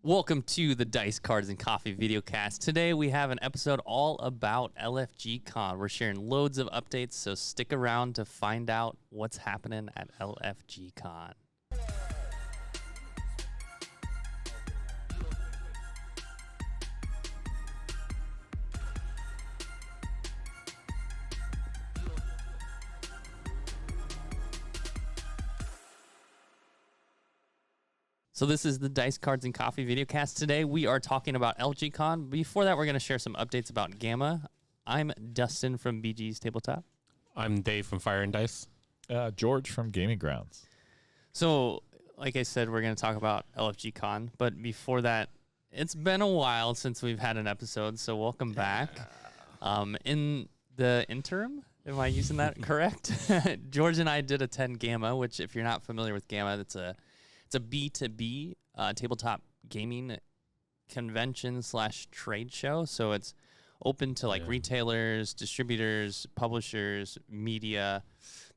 Welcome to the Dice Cards and Coffee VideoCast. Today we have an episode all about LFG Con. We're sharing loads of updates, so stick around to find out what's happening at LFG Con. So this is the Dice Cards and Coffee VideoCast. Today we are talking about LFG Con. Before that, we're going to share some updates about Gamma. I'm Dustin from BG's Tabletop. I'm Dave from Fire and Dice. George from Gaming Grounds. So, like I said, we're going to talk about LFG Con. But before that, it's been a while since we've had an episode, so welcome back. In the interim, am I using that correct? George and I did attend Gamma, which if you're not familiar with Gamma, it's a B2B tabletop gaming convention / trade show. So it's open to retailers, distributors, publishers, media.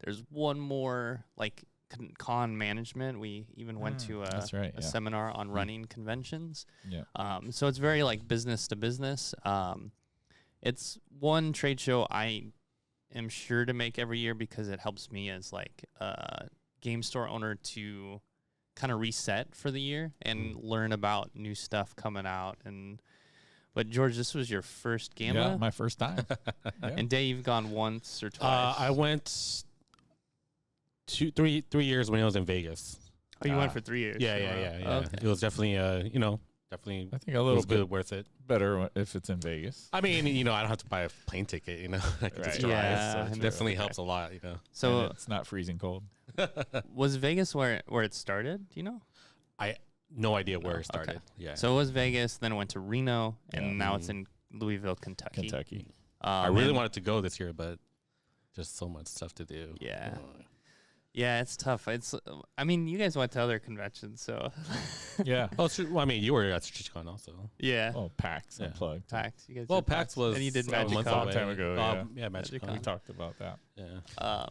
There's one more like con management. We even went to a seminar on running conventions. Yeah. So it's very like business to business. It's one trade show I am sure to make every year because it helps me as like a game store owner to kind of reset for the year and learn about new stuff coming out. But George, this was your first Gamma? Yeah, my first time. And Dave, you've gone once or twice? I went 3 years when I was in Vegas. Oh, you went for 3 years? Yeah. Okay. It was definitely, definitely. I think a little bit worth it. Better if it's in Vegas. I mean, I don't have to buy a plane ticket. I can just drive. Yeah, So it definitely helps a lot. So and it's not freezing cold. Was Vegas where it started? Do you know? I no idea where it started. Okay. Yeah. So it was Vegas, then it went to Reno, and now it's in Louisville, Kentucky. I really wanted to go this year, but just so much stuff to do. Yeah. Yeah, it's tough. I mean, you guys went to other conventions, so. Yeah. You were at StretchCon also. Yeah. Oh, PAX Unplugged. PAX. You guys Well, did PAX was and you did a Magic month Con. A long time ago. Yeah, Magic Con. We talked about that. Yeah.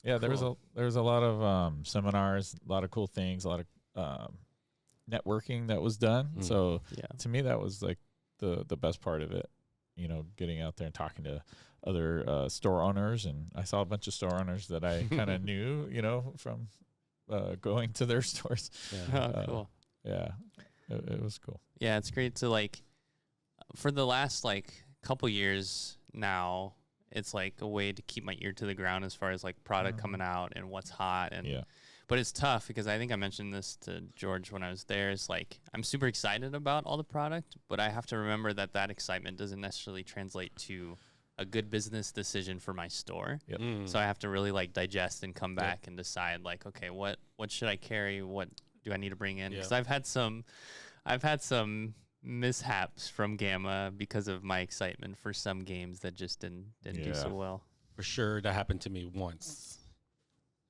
Yeah, there was a lot of seminars, a lot of cool things, a lot of networking that was done. So to me, that was like the best part of it. Getting out there and talking to other store owners, and I saw a bunch of store owners that I kind of knew, from going to their stores. Yeah. Cool. Yeah, it was cool. Yeah, it's great to for the last couple years now, it's like a way to keep my ear to the ground as far as product coming out and what's hot. But it's tough because I think I mentioned this to George when I was there. It's I'm super excited about all the product, but I have to remember that excitement doesn't necessarily translate to a good business decision for my store. Yep. So I have to really digest and come back and decide okay, what should I carry? What do I need to bring in? Because I've had some mishaps from Gamma because of my excitement for some games that just didn't do so well. For sure, that happened to me once.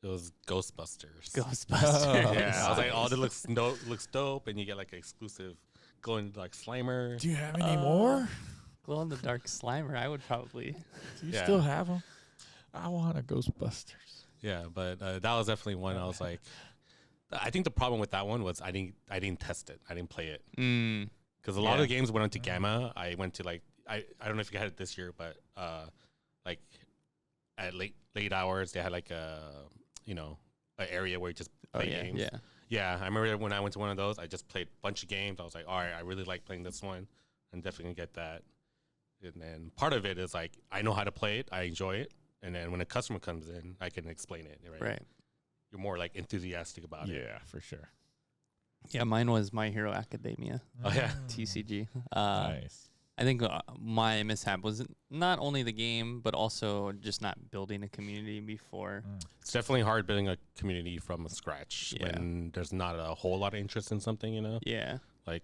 It was Ghostbusters. Yeah, I was like, oh, this looks dope, and you get exclusive glowing Slimer. Do you have any more? Glow in the dark Slimer. I would probably. Do you still have them? I want a Ghostbusters. Yeah, but that was definitely one. I was like, I think the problem with that one was I didn't test it. I didn't play it because a lot of the games went into Gamma. I went to I don't know if you had it this year, but at late hours they had an area where you just play games. Yeah. I remember when I went to one of those, I just played a bunch of games. I was like, all right, I really like playing this one. I'm definitely gonna get that. And then part of it is I know how to play it, I enjoy it, and then when a customer comes in, I can explain it. Right. You're more enthusiastic about it. Yeah, for sure. Yeah, mine was My Hero Academia. Oh yeah, TCG. Nice. I think my mishap was not only the game, but also just not building a community before. It's definitely hard building a community from scratch when there's not a whole lot of interest in something. Yeah.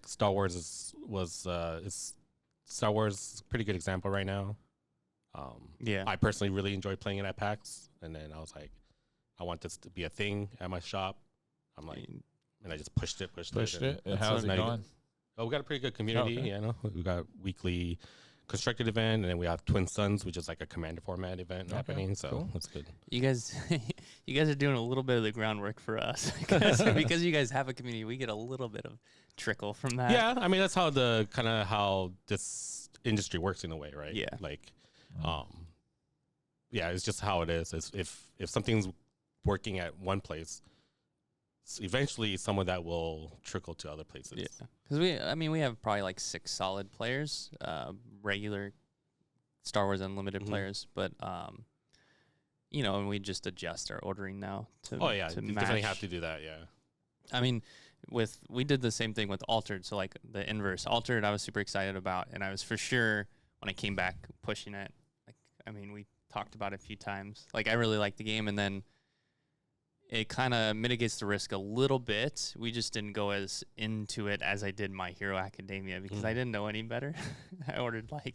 Star Wars is Star Wars is a pretty good example right now. I personally really enjoy playing it at PAX, and then I was like, I want this to be a thing at my shop. And I just pushed it. How's it going? Oh, we got a pretty good community. Okay. Yeah, we got weekly constructed event, and then we have Twin Suns, which is a commander format event happening. So cool. that's good. You guys, you guys are doing a little bit of the groundwork for us because you guys have a community. We get a little bit of trickle from that. Yeah, I mean that's how how this industry works in a way, right? Yeah. Like, yeah, it's just how it is. If something's working at one place, eventually some of that will trickle to other places. Yeah, because we have probably like 6 solid players, regular Star Wars Unlimited players, but and we just adjust our ordering now to. Oh yeah, to you definitely have to do that. Yeah, I mean, we did the same thing with Altered. So like the inverse, Altered, I was super excited about, and I was for sure when I came back pushing it. Like, I mean, we talked about it a few times. Like, I really liked the game, and then it kind of mitigates the risk a little bit. We just didn't go as into it as I did My Hero Academia because I didn't know any better. I ordered I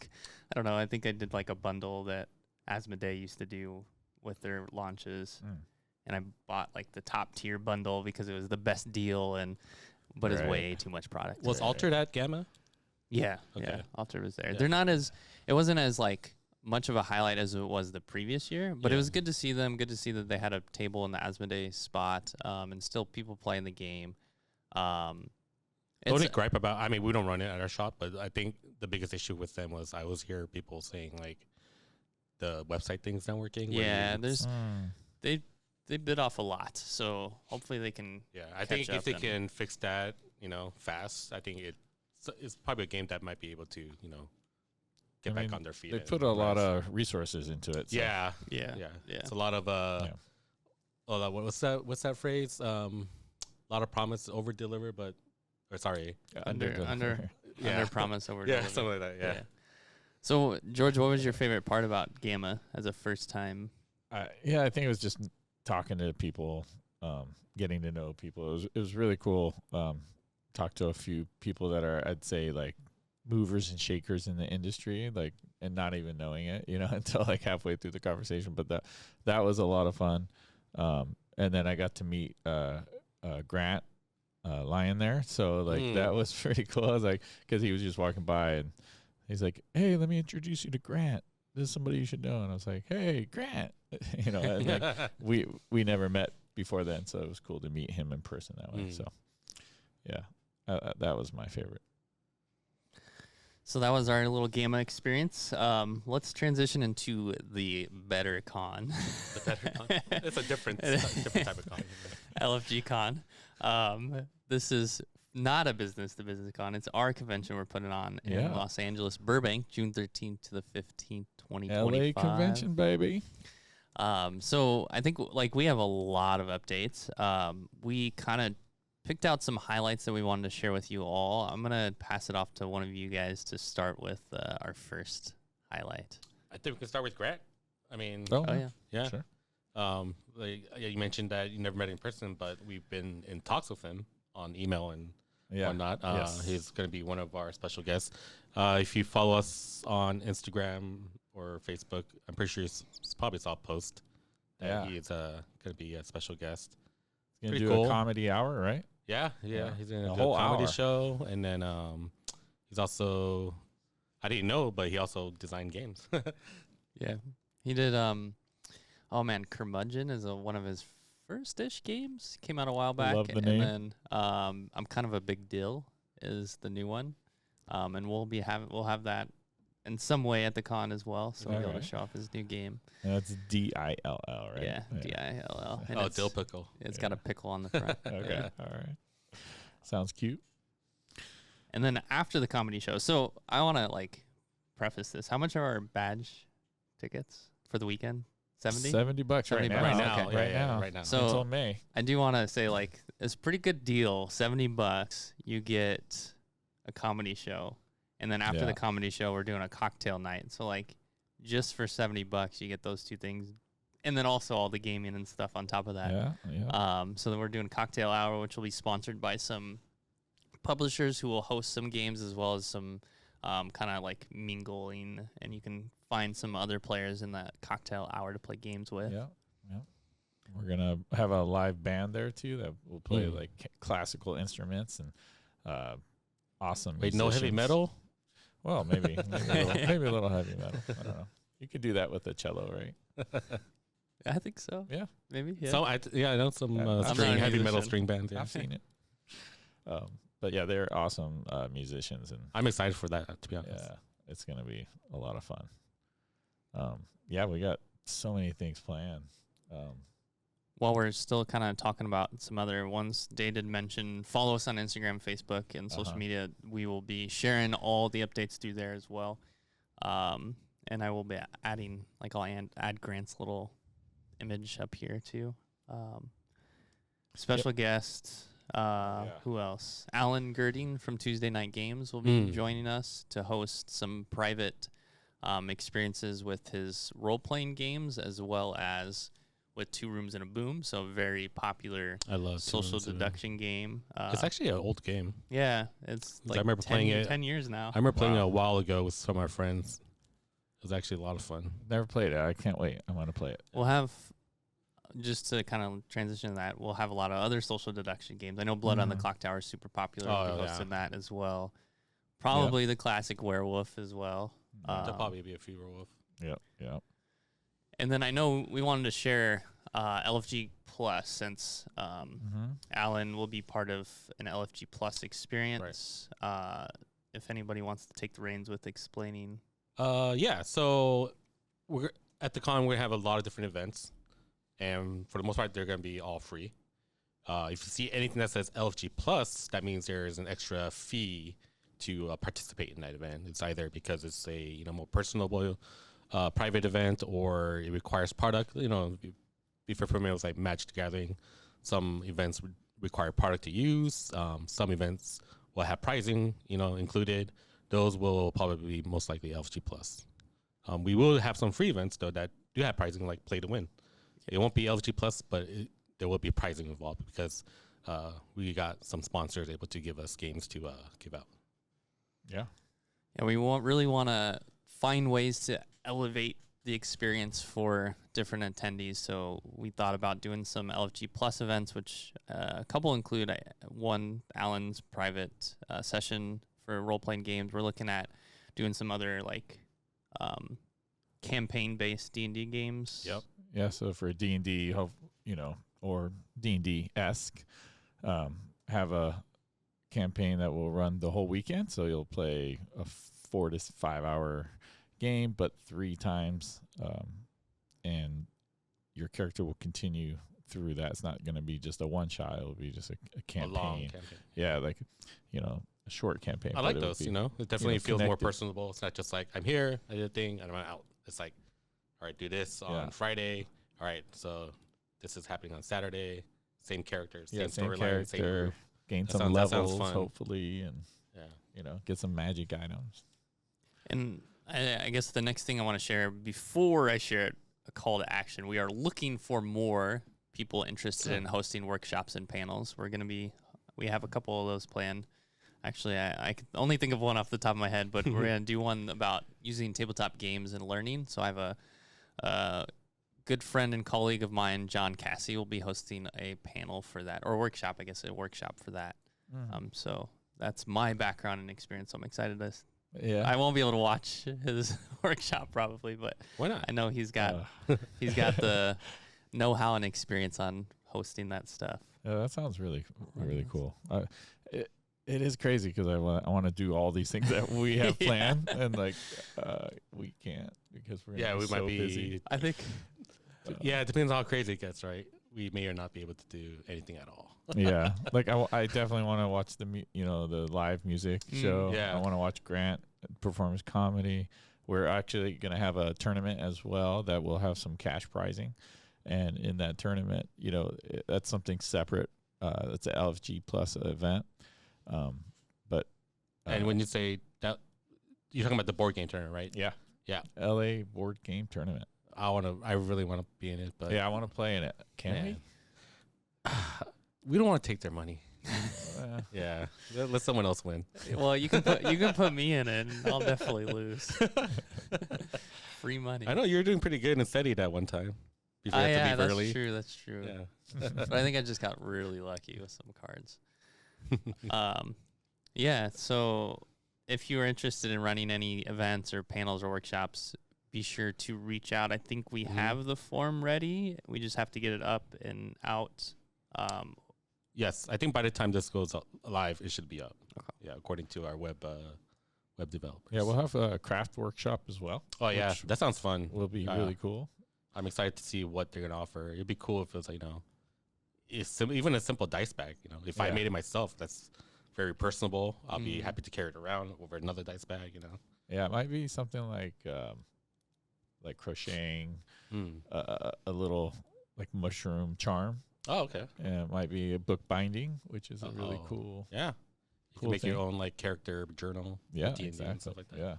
don't know, I think I did like a bundle that Asmodee used to do with their launches. And I bought like the top tier bundle because it was the best deal, but it's way too much product. Was Altered at Gamma? Yeah. Okay. Yeah. Altered was there. Yeah. They're not it wasn't as like much of a highlight as it was the previous year, but it was good to see them. Good to see that they had a table in the Asmodee spot, and still people playing the game. The only gripe about, I mean, we don't run it at our shop, but I think the biggest issue with them was I always hear people saying like the website thing's not working. Yeah, they bit off a lot, so hopefully they can. Yeah, I think if they can fix that, fast, I think it's probably a game that might be able to, get back on their feet. They put a lot of resources into it. So. Yeah. It's a lot of what's that phrase? A lot of promise over deliver, under promise over deliver. Yeah, something like that. Yeah. So George, what was your favorite part about Gamma as a first time? I think it was just talking to people, getting to know people. It was really cool. Talked to a few people that are, I'd say, like movers and shakers in the industry, like, and not even knowing it, until like halfway through the conversation. But that was a lot of fun. And then I got to meet Grant Lyon there, so like that was pretty cool. I was like, because he was just walking by and he's like, "Hey, let me introduce you to Grant. This is somebody you should know." And I was like, "Hey, Grant," and like we never met before then, so it was cool to meet him in person that way. So yeah, that was my favorite. So that was our little Gamma experience. Let's transition into the better con. The better con. It's a different type of con. LFG Con. This is not a business-to-business con. It's our convention we're putting on in Los Angeles, Burbank, June 13th to the 15th, 2025. LA convention, baby. So I think we have a lot of updates. We kind of picked out some highlights that we wanted to share with you all. I'm going to pass it off to one of you guys to start with our first highlight. I think we can start with Grant. I mean, yeah. Sure. You mentioned that you never met in person, but we've been in talks with him on email and whatnot. He's going to be one of our special guests. If you follow us on Instagram or Facebook, I'm pretty sure it's probably saw a post that he is going to be a special guest. He's going to do a comedy hour, right? Yeah. He's going to do a comedy show, and then he's also, I didn't know, but he also designed games. Yeah, he did. Curmudgeon is one of his first-ish games. Came out a while back. Love the name. And then I'm Kind of a Big Deal is the new one, and we'll have that in some way at the con as well. So we'll be able to show off his new game. And that's DILL, right? Yeah, DILL. And dill pickle. It's got a pickle on the front. Okay, all right. Sounds cute. And then after the comedy show, so I want to preface this. How much are our badge tickets for the weekend? $70 right now. Right now. So until May. I do want to say it's a pretty good deal. $70, you get a comedy show, and then after the comedy show, we're doing a cocktail night. So just for $70, you get those two things, and then also all the gaming and stuff on top of that. So then we're doing cocktail hour, which will be sponsored by some publishers who will host some games as well as some kind of mingling, and you can find some other players in that cocktail hour to play games with. Yeah. We're gonna have a live band there too that will play classical instruments and awesome. Wait, no heavy metal? Well, maybe a little heavy metal. I don't know. You could do that with a cello, right? I think so. Yeah, maybe. Yeah. So I know some heavy metal string bands. Yeah. I've seen it. But yeah, they're awesome musicians, and I'm excited for that. To be honest, yeah, it's gonna be a lot of fun. Yeah, we got so many things planned. While we're still kind of talking about some other ones, Day did mention follow us on Instagram, Facebook, and social media. We will be sharing all the updates through there as well. And I will be adding, like, I'll add Grant's little image up here too. Special guest. Who else? Alan Girding from Tuesday Night Games will be joining us to host some private experiences with his role-playing games, as well as with Two Rooms and a Boom. So very popular social deduction game. It's actually an old game. Yeah, it's like I remember playing it 10 years now. I remember playing it a while ago with some of our friends. It was actually a lot of fun. Never played it. I can't wait. I want to play it. We'll have, just to kind of transition to that, we'll have a lot of other social deduction games. I know Blood on the Clock Tower is super popular. We'll be hosting that as well. Probably the classic Werewolf as well. There'll probably be a few Werewolf. Yep. And then I know we wanted to share LFG Plus, since Alan will be part of an LFG Plus experience. Right. If anybody wants to take the reins with explaining. So we're at the con. We have a lot of different events, and for the most part, they're going to be all free. If you see anything that says LFG Plus, that means there is an extra fee to participate in that event. It's either because it's a more personable private event, or it requires product. If you're familiar with like Magic the Gathering, some events would require product to use. Some events will have pricing, included. Those will probably be most likely LFG Plus. We will have some free events though that do have pricing, like Play to Win. It won't be LFG Plus, but there will be pricing involved because we got some sponsors able to give us games to give out. Yeah, we really want to find ways to elevate the experience for different attendees. So we thought about doing some LFG Plus events, which a couple include one, Alan's private session for role-playing games. We're looking at doing some other like campaign-based D&D games. Yep. Yeah. So for D&D, or D&D-esque, have a campaign that will run the whole weekend. So you'll play a 4 to 5 hour game, but 3 times, and your character will continue through that. It's not going to be just a one shot. It'll be just a campaign. A long campaign. Yeah, like a short campaign. I like those. It definitely feels more personable. It's not just like I'm here, I did a thing, and I'm out. It's like, all right, do this on Friday. All right, so this is happening on Saturday. Same characters, same storyline, same group. Gain some levels, hopefully, and get some magic items. And I guess the next thing I want to share before I share it, a call to action. We are looking for more people interested in hosting workshops and panels. We have a couple of those planned. Actually, I can only think of one off the top of my head, but we're going to do one about using tabletop games and learning. So I have a good friend and colleague of mine, John Cassie, will be hosting a panel for that, or a workshop for that. So that's my background and experience. So I'm excited to. Yeah, I won't be able to watch his workshop probably, but why not? I know he's got the know-how and experience on hosting that stuff. Yeah, that sounds really cool. It is crazy because I want to do all these things that we have planned, and we can't because we might be busy. I think. It depends on how crazy it gets, right? We may or not be able to do anything at all. Yeah, I definitely want to watch the live music show. Yeah, I want to watch Grant perform his comedy. We're actually going to have a tournament as well that will have some cash prizing, and in that tournament, that's something separate. It's an LFG Plus event. And when you say that, you're talking about the board game tournament, right? Yeah. LA board game tournament. I really want to be in it, but I want to play in it. Can we? We don't want to take their money. Let someone else win. Well, you can put me in it, and I'll definitely lose. Free money. I know you're doing pretty good and steady that one time. Before you have to leave early. That's true. Yeah. But I think I just got really lucky with some cards. So if you are interested in running any events or panels or workshops, be sure to reach out. I think we have the form ready. We just have to get it up and out. Yes, I think by the time this goes live, it should be up. Okay. Yeah, according to our web developers. Yeah, we'll have a craft workshop as well. Oh yeah, that sounds fun. Will be really cool. I'm excited to see what they're gonna offer. It'd be cool if it was like, even a simple dice bag. If I made it myself, that's very personable. I'll be happy to carry it around over another dice bag. Yeah, it might be something like crocheting, a little like mushroom charm. Oh, okay. And it might be a book binding, which is a really cool. Yeah, you can make your own like character journal. Yeah, D&D exactly. and stuff like that. Yeah.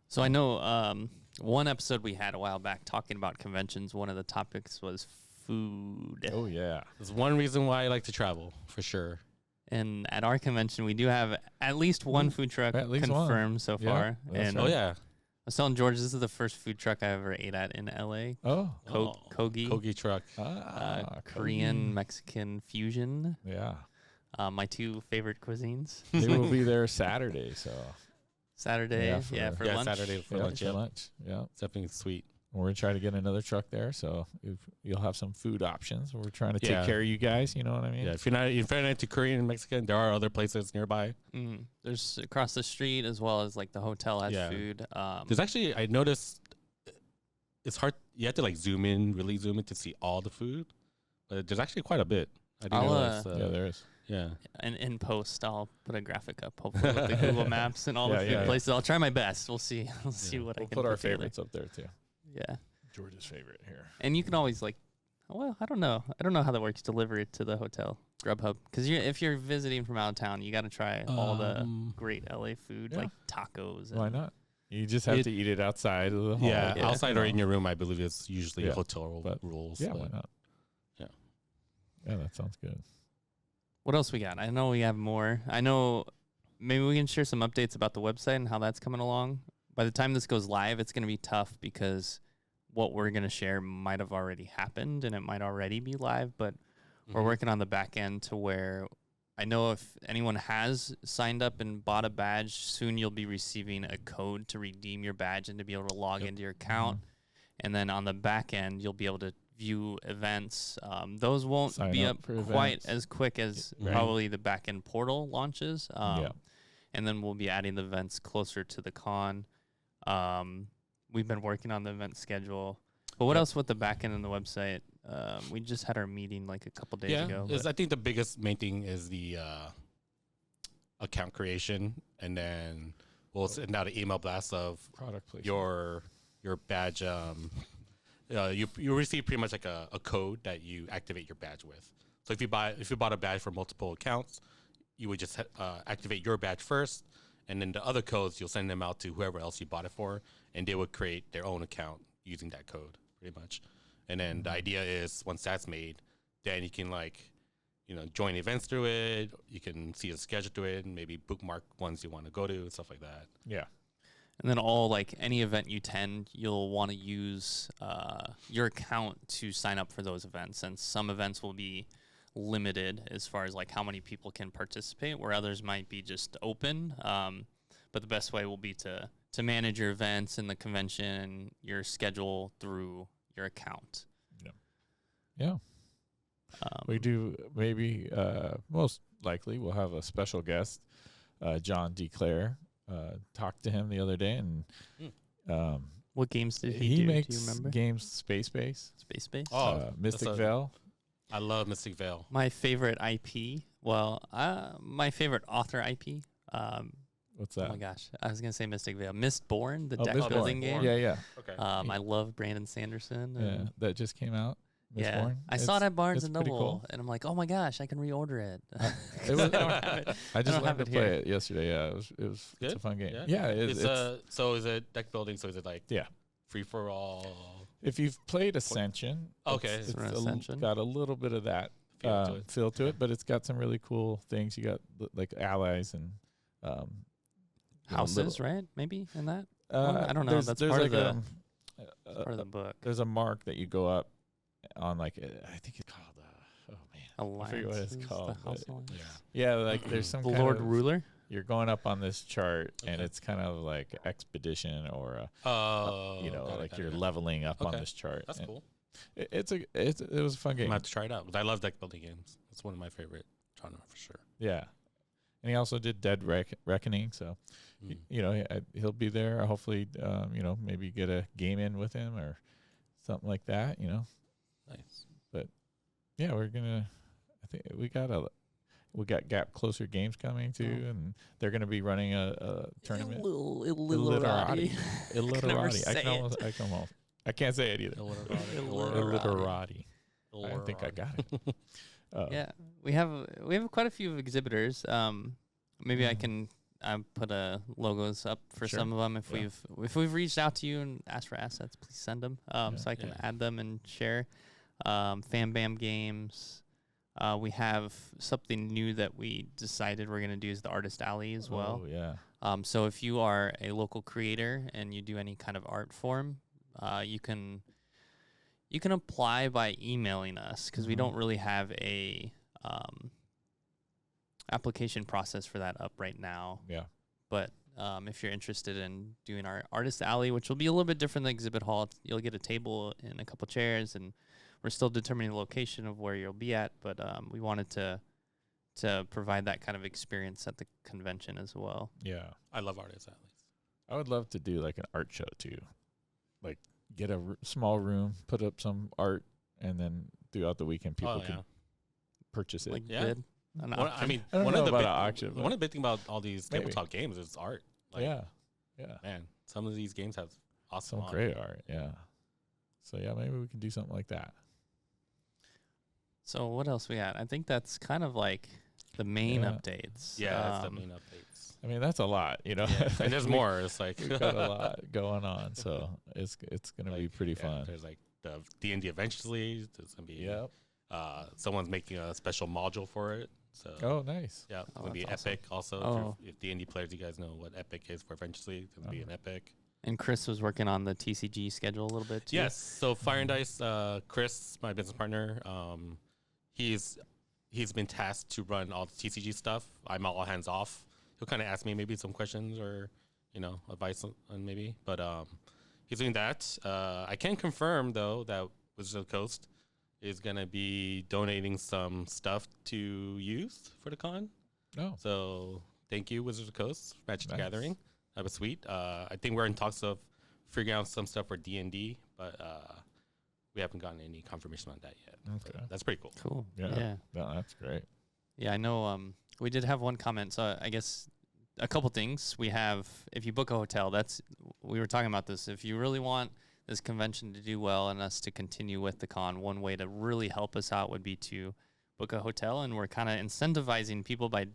So I know one episode we had a while back talking about conventions. One of the topics was food. Oh yeah, there's one reason why I like to travel for sure. And at our convention, we do have at least one food truck confirmed so far. And right. I was telling George, this is the first food truck I ever ate at in LA. Kogi truck. Korean, Mexican fusion. Yeah. My two favorite cuisines. They will be there Saturday, so. Saturday, for lunch. Saturday for lunch. Yeah. It's definitely sweet. We're going to try to get another truck there, so you'll have some food options. We're trying to take care of you guys, you know what I mean? Yeah, if you're not into Korean and Mexican, there are other places nearby. There's across the street, as well as like the hotel has food. There's actually, I noticed, it's hard, you have to like really zoom in to see all the food, but there's actually quite a bit. I didn't realize. Yeah, there is. Yeah. And in post, I'll put a graphic up, hopefully, with the Google Maps and all the food places. I'll try my best. We'll see. We'll see what I can put our favorites up there, too. Yeah. George's favorite here. And you can always I don't know how that works. Deliver it to the hotel, Grubhub. Because if you're visiting from out of town, you got to try all the great LA food, like tacos. Why not? You just have to eat it outside of the hall. Yeah, outside or in your room, I believe it's usually hotel rules. Yeah, why not? Yeah. Yeah, that sounds good. What else we got? I know we have more. I know maybe we can share some updates about the website and how that's coming along. By the time this goes live, it's going to be tough because what we're going to share might have already happened and it might already be live, but we're working on the back end to where I know if anyone has signed up and bought a badge, soon you'll be receiving a code to redeem your badge and to be able to log into your account. And then on the back end, you'll be able to view events. Those won't be up quite as quick as probably the back end portal launches. And then we'll be adding the events closer to the con. We've been working on the event schedule. But what else with the back end and the website? We just had our meeting like a couple days ago. I think the biggest main thing is the account creation, and then we'll send out an email blast of product placement. Your badge. You receive pretty much like a code that you activate your badge with. So if you bought a badge for multiple accounts, you would just activate your badge first, and then the other codes you'll send them out to whoever else you bought it for, and they would create their own account using that code pretty much. And then the idea is once that's made, then you can join events through it. You can see a schedule through it and maybe bookmark ones you want to go to and stuff like that. Yeah. And then any event you attend, you'll want to use your account to sign up for those events. And some events will be limited as far as how many people can participate, where others might be just open. But the best way will be to manage your events and the convention, your schedule through your account. Yeah. We do maybe most likely we'll have a special guest, John DeClaire. Talked to him the other day, and what games did he do? He makes do you remember? Games Space Base. Mystic Vale. I love Mystic Vale. My favorite IP. Well, my favorite author IP. What's that? Oh my gosh, I was gonna say Mystic Vale. Mistborn, the deck building game. Yeah. Okay. I love Brandon Sanderson. Yeah, that just came out. Yeah, I saw it at Barnes and Noble, and I'm like, oh my gosh, I can reorder it. I just wanted to play it yesterday. Yeah, it's a fun game. Yeah, so is it deck building? So is it free for all? If you've played Ascension, it's got a little bit of that feel to it, but it's got some really cool things. You got like allies and houses, right? Maybe in that. I don't know. That's part of the book. There's a mark that you go up on, I think it's called Alliance. I forget what it's called. The House Alliance. Yeah, there's some the Lord Ruler. you're going up on this chart, and it's kind of like expedition or you're leveling up on this chart. That's cool. It was a fun game. I'm gonna have to try it out. I love deck building games. It's one of my favorite genre for sure. Yeah, and he also did Dead Reckoning, so he'll be there. Hopefully, maybe get a game in with him or something like that. Nice. But yeah, we're gonna. I think we got Gap Closer Games coming too, and they're gonna be running a tournament. Illiterati. I can't say it either. Illiterati. I think I got it. Yeah, we have quite a few exhibitors. Maybe I can put logos up for some of them. If we've reached out to you and asked for assets, please send them so I can add them and share. Fan Bam Games. We have something new that we decided we're going to do is the Artist Alley as well. Oh, yeah. So if you are a local creator and you do any kind of art form, you can apply by emailing us because we don't really have a application process for that up right now. Yeah. But if you're interested in doing our Artist Alley, which will be a little bit different than exhibit hall, you'll get a table and a couple chairs, and we're still determining the location of where you'll be at. But we wanted to provide that kind of experience at the convention as well. Yeah. I love Artist Alleys. I would love to do like an art show too. Like get a small room, put up some art, and then throughout the weekend people can purchase it. Like bid. One of the big things about all these tabletop games is art. Like, man, some of these games have awesome great art. Yeah. So yeah, maybe we can do something like that. So what else we got? I think that's kind of like the main updates. Yeah, that's the main updates. I mean, that's a lot, Yeah. And there's more. It's like we've got a lot going on, so it's gonna be pretty fun. There's like the D&D Adventures League. There's gonna be someone's making a special module for it. So nice. Yeah, it's gonna be Epic also. If D&D players, you guys know what Epic is for Adventures League. It's gonna be an Epic. And Chris was working on the TCG schedule a little bit too. Yes. So Fire and Dice, Chris, my business partner, he's been tasked to run all the TCG stuff. I'm all hands off. He'll kind of ask me maybe some questions or, advice on maybe. But he's doing that. I can confirm, though, that Wizards of the Coast is going to be donating some stuff to use for the con. Oh. So thank you, Wizards of the Coast, Magic the Gathering. That was sweet. I think we're in talks of figuring out some stuff for D&D, but we haven't gotten any confirmation on that yet. Okay. But that's pretty cool. Cool. Yeah. No, that's great. Yeah, I know we did have one comment. So I guess a couple things. We have, if you book a hotel, we were talking about this. If you really want this convention to do well and us to continue with the con, one way to really help us out would be to book a hotel. And we're kind of incentivizing people by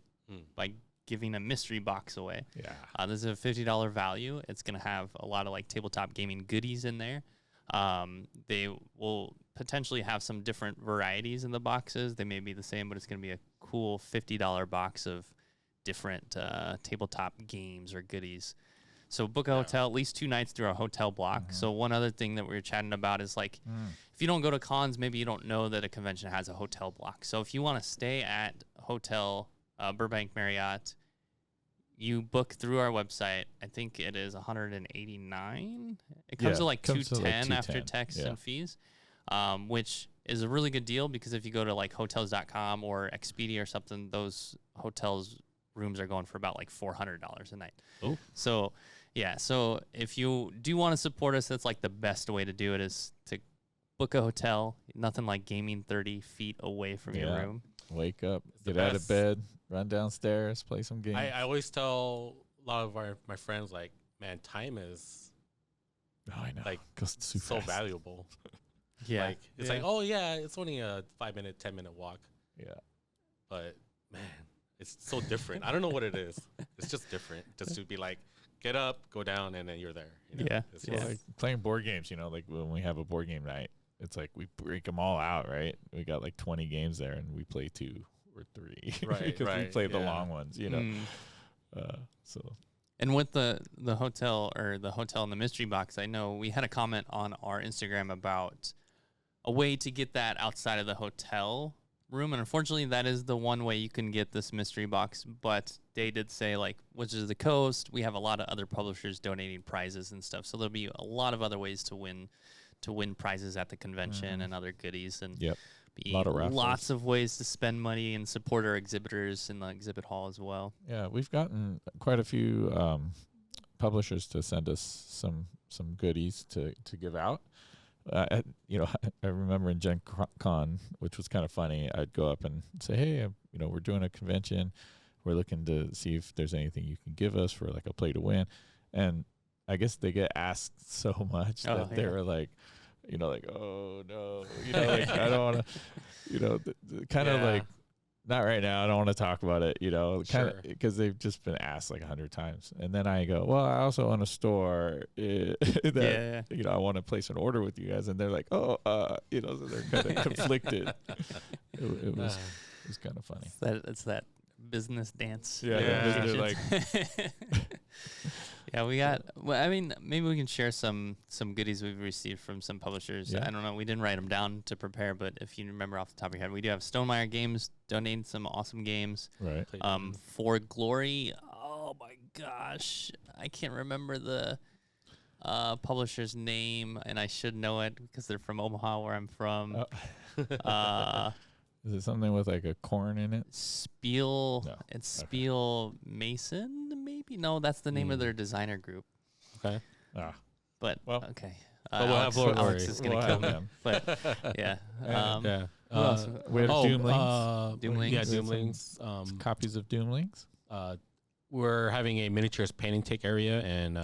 giving a mystery box away. Yeah. This is a $50 value. It's going to have a lot of like tabletop gaming goodies in there. They will potentially have some different varieties in the boxes. They may be the same, but it's going to be a cool $50 box of different tabletop games or goodies. So book a hotel at least 2 nights through our hotel block. So one other thing that we were chatting about is like, if you don't go to cons, maybe you don't know that a convention has a hotel block. So if you want to stay at hotel Burbank Marriott, you book through our website. I think it is $189. It comes to like $210 after tax and fees, which is a really good deal because if you go to like hotels.com or Expedia or something, those hotels rooms are going for about like $400 a night. Oh, so yeah. So if you do want to support us, that's like the best way to do it is to book a hotel. Nothing like gaming 30 feet away from your room. Wake up, get out of bed, run downstairs, play some games. I always tell a lot of my friends, like, man, time is I know. Like so valuable. Yeah. Like, it's like, oh, yeah, it's only a 5-minute, 10-minute walk. Yeah. But, man, it's so different. I don't know what it is. It's just different. Just to be like, get up, go down, and then you're there. Yeah. It's just like playing board games, like when we have a board game night, it's like we break them all out, right? We got like 20 games there, and we play 2 or 3. Right, because we play the long ones, So. And with the hotel or the hotel in the mystery box, I know we had a comment on our Instagram about a way to get that outside of the hotel room, and unfortunately, that is the one way you can get this mystery box. But they did say, like, Wizards of the Coast, we have a lot of other publishers donating prizes and stuff, so there'll be a lot of other ways to win prizes at the convention and other goodies, and a lot of lots of ways to spend money and support our exhibitors in the exhibit hall as well. Yeah, we've gotten quite a few publishers to send us some goodies to give out. I remember in Gen Con, which was kind of funny, I'd go up and say, hey, we're doing a convention. We're looking to see if there's anything you can give us for like a play to win. And I guess they get asked so much that they were like, oh no, like, I don't want to, kind of like, not right now. I don't want to talk about it, kind of because they've just been asked like 100 times. And then I go, well, I also own a store that, I want to place an order with you guys. And they're like, oh, so they're kind of conflicted. It was kind of funny. It's that business dance. Yeah. Like, yeah, we got. Well, I mean, maybe we can share some goodies we've received from some publishers. Yeah. I don't know. We didn't write them down to prepare, but if you remember off the top of your head, we do have Stonemaier Games donating some awesome games. Right. For Glory. Oh my gosh, I can't remember the publisher's name, and I should know it because they're from Omaha, where I'm from. Is it something with like a corn in it? Spiel. No. It's Spiel Mason, maybe? No, that's the name of their designer group. Okay. But, okay. But we'll have Lord Alex is going to kill him. But, yeah. We have Doomlings. Doomlings. Yeah, Doomlings. Copies of Doomlings. We're having a miniatures painting take area, and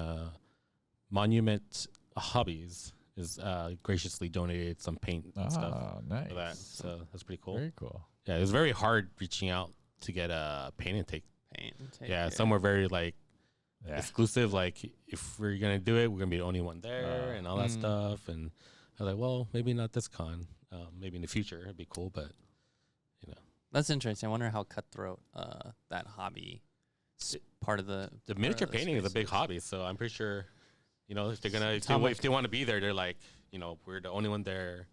Monument Hobbies is graciously donated some paint and stuff nice. For that. So that's pretty cool. Very cool. Yeah, it was very hard reaching out to get a paint and take. Yeah, some were very like exclusive. Like if we're gonna do it, we're gonna be the only one there and all that stuff. And I was like, well, maybe not this con. Maybe in the future it'd be cool, but that's interesting. I wonder how cutthroat that hobby part of the miniature painting is a big hobby. So I'm pretty sure. If they're gonna, if they want to be there, they're like, we're the only one there.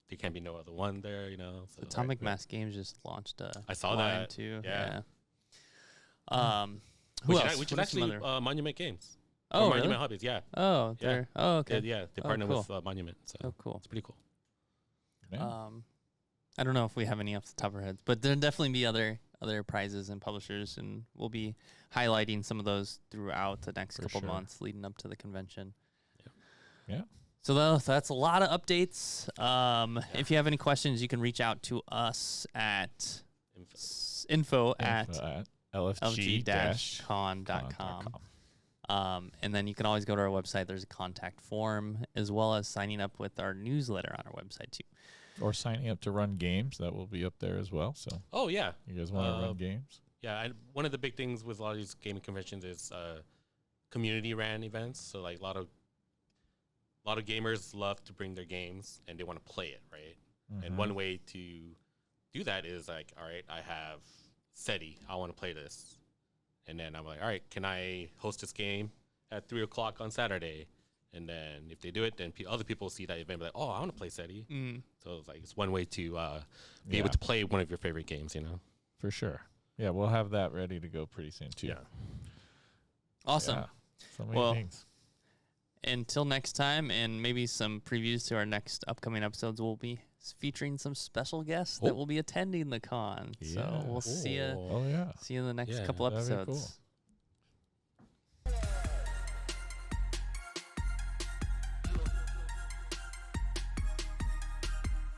There can't be no other one there, So Atomic Mass Games just launched I saw that too. Yeah. Who else? Which is actually Monument Games. Oh, really? Monument Hobbies. Yeah. Oh, they're. Oh, okay. They partner with Monument. So cool. It's pretty cool. Yeah. I don't know if we have any off the top of our heads, but there'll definitely be other prizes and publishers, and we'll be highlighting some of those throughout the next couple months leading up to the convention. Yeah. So that's a lot of updates. If you have any questions, you can reach out to us at info at LFG-con.com. And then you can always go to our website. There's a contact form, as well as signing up with our newsletter on our website too. Or signing up to run games. That will be up there as well. So. Oh, yeah. You guys want to run games? Yeah. One of the big things with a lot of these gaming conventions is community ran events. So like a lot of gamers love to bring their games and they want to play it, right? Mm-hmm. And one way to do that is like, all right, I have SETI. I want to play this. And then I'm like, all right, can I host this game at 3:00 on Saturday? And then if they do it, then other people see that event and be like, oh, I want to play SETI. So it's like it's one way to be able to play one of your favorite games, For sure. Yeah, we'll have that ready to go pretty soon, too. Yeah. Awesome. Yeah, so many things. Until next time, and maybe some previews to our next upcoming episodes, we'll be featuring some special guests that will be attending the con. Yeah. So we'll see you in the next couple episodes.